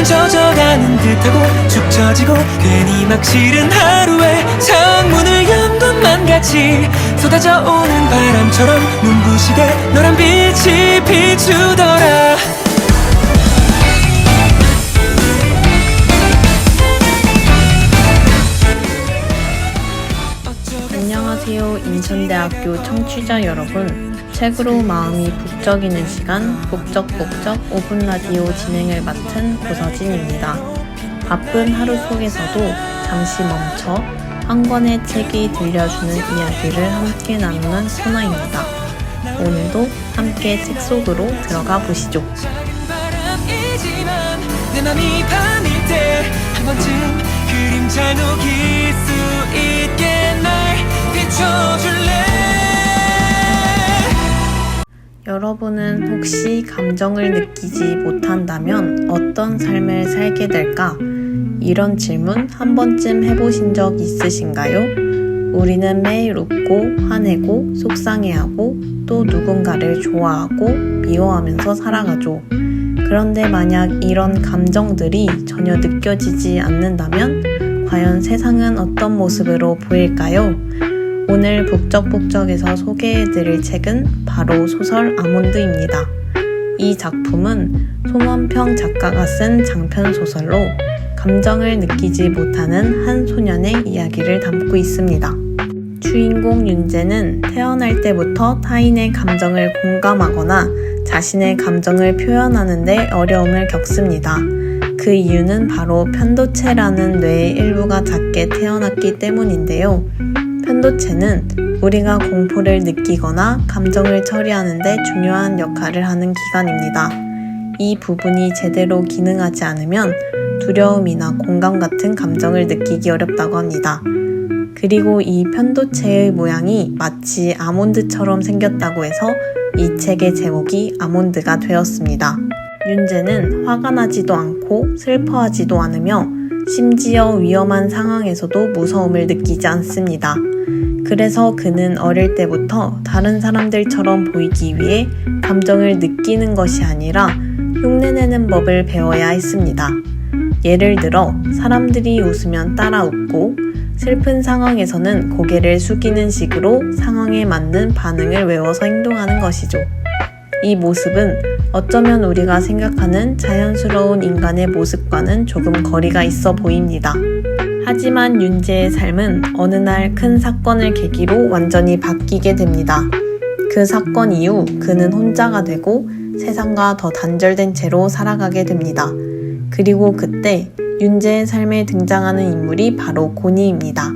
몸은 젖어가는 듯하고 축 처지고 괜히 막 싫은 하루에 창문을 연 것만 같이 쏟아져 오는 바람처럼 눈부시게 노란 빛이 비추더라. 안녕하세요. 인천대학교 청취자 여러분. 책으로 마음이 북적이는 시간 북적북적 5분 라디오 진행을 맡은 고서진입니다. 바쁜 하루 속에서도 잠시 멈춰 한 권의 책이 들려주는 이야기를 함께 나누는 코너입니다. 오늘도 함께 책 속으로 들어가 보시죠. 내 맘이 밤일 때 한 번쯤 그림 잘 녹일 수 있게 날 비춰줄래. 여러분은 혹시 감정을 느끼지 못한다면 어떤 삶을 살게 될까? 이런 질문 한 번쯤 해보신 적 있으신가요? 우리는 매일 웃고 화내고 속상해하고 또 누군가를 좋아하고 미워하면서 살아가죠. 그런데 만약 이런 감정들이 전혀 느껴지지 않는다면 과연 세상은 어떤 모습으로 보일까요? 오늘 북적북적에서 소개해드릴 책은 바로 소설 아몬드입니다. 이 작품은 송원평 작가가 쓴 장편소설로 감정을 느끼지 못하는 한 소년의 이야기를 담고 있습니다. 주인공 윤재는 태어날 때부터 타인의 감정을 공감하거나 자신의 감정을 표현하는 데 어려움을 겪습니다. 그 이유는 바로 편도체라는 뇌의 일부가 작게 태어났기 때문인데요. 편도체는 우리가 공포를 느끼거나 감정을 처리하는 데 중요한 역할을 하는 기관입니다. 이 부분이 제대로 기능하지 않으면 두려움이나 공감 같은 감정을 느끼기 어렵다고 합니다. 그리고 이 편도체의 모양이 마치 아몬드처럼 생겼다고 해서 이 책의 제목이 아몬드가 되었습니다. 윤재는 화가 나지도 않고 슬퍼하지도 않으며 심지어 위험한 상황에서도 무서움을 느끼지 않습니다. 그래서 그는 어릴 때부터 다른 사람들처럼 보이기 위해 감정을 느끼는 것이 아니라 흉내내는 법을 배워야 했습니다. 예를 들어 사람들이 웃으면 따라 웃고 슬픈 상황에서는 고개를 숙이는 식으로 상황에 맞는 반응을 외워서 행동하는 것이죠. 이 모습은 어쩌면 우리가 생각하는 자연스러운 인간의 모습과는 조금 거리가 있어 보입니다. 하지만 윤재의 삶은 어느 날 큰 사건을 계기로 완전히 바뀌게 됩니다. 그 사건 이후 그는 혼자가 되고 세상과 더 단절된 채로 살아가게 됩니다. 그리고 그때 윤재의 삶에 등장하는 인물이 바로 고니입니다.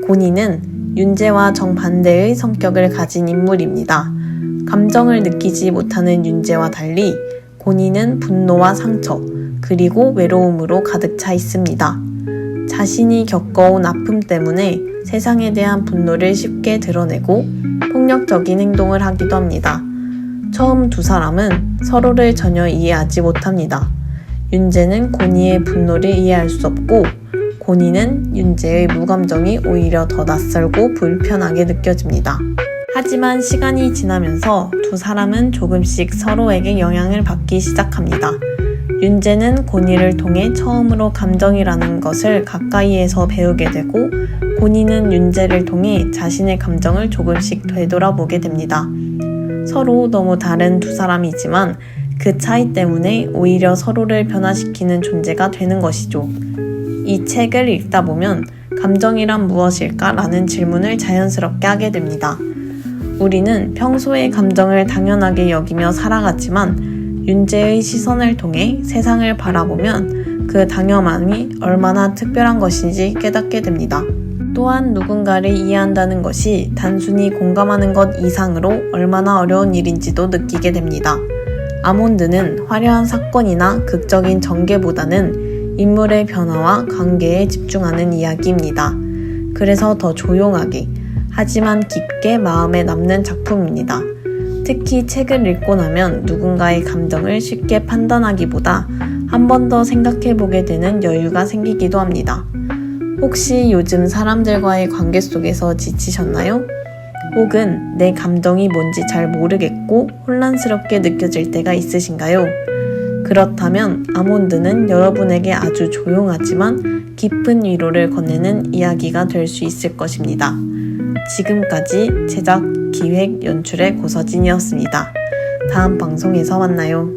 고니는 윤재와 정반대의 성격을 가진 인물입니다. 감정을 느끼지 못하는 윤재와 달리 고니는 분노와 상처, 그리고 외로움으로 가득 차 있습니다. 자신이 겪어온 아픔 때문에 세상에 대한 분노를 쉽게 드러내고 폭력적인 행동을 하기도 합니다. 처음 두 사람은 서로를 전혀 이해하지 못합니다. 윤재는 고니의 분노를 이해할 수 없고 고니는 윤재의 무감정이 오히려 더 낯설고 불편하게 느껴집니다. 하지만 시간이 지나면서 두 사람은 조금씩 서로에게 영향을 받기 시작합니다. 윤재는 고니를 통해 처음으로 감정이라는 것을 가까이에서 배우게 되고 고니는 윤재를 통해 자신의 감정을 조금씩 되돌아보게 됩니다. 서로 너무 다른 두 사람이지만 그 차이 때문에 오히려 서로를 변화시키는 존재가 되는 것이죠. 이 책을 읽다 보면 감정이란 무엇일까? 라는 질문을 자연스럽게 하게 됩니다. 우리는 평소에 감정을 당연하게 여기며 살아갔지만 윤재의 시선을 통해 세상을 바라보면 그 당연함이 얼마나 특별한 것인지 깨닫게 됩니다. 또한 누군가를 이해한다는 것이 단순히 공감하는 것 이상으로 얼마나 어려운 일인지도 느끼게 됩니다. 아몬드는 화려한 사건이나 극적인 전개보다는 인물의 변화와 관계에 집중하는 이야기입니다. 그래서 더 조용하게, 하지만 깊게 마음에 남는 작품입니다. 특히 책을 읽고 나면 누군가의 감정을 쉽게 판단하기보다 한 번 더 생각해보게 되는 여유가 생기기도 합니다. 혹시 요즘 사람들과의 관계 속에서 지치셨나요? 혹은 내 감정이 뭔지 잘 모르겠고 혼란스럽게 느껴질 때가 있으신가요? 그렇다면 아몬드는 여러분에게 아주 조용하지만 깊은 위로를 건네는 이야기가 될 수 있을 것입니다. 지금까지 제작, 기획, 연출의 고서진이었습니다. 다음 방송에서 만나요.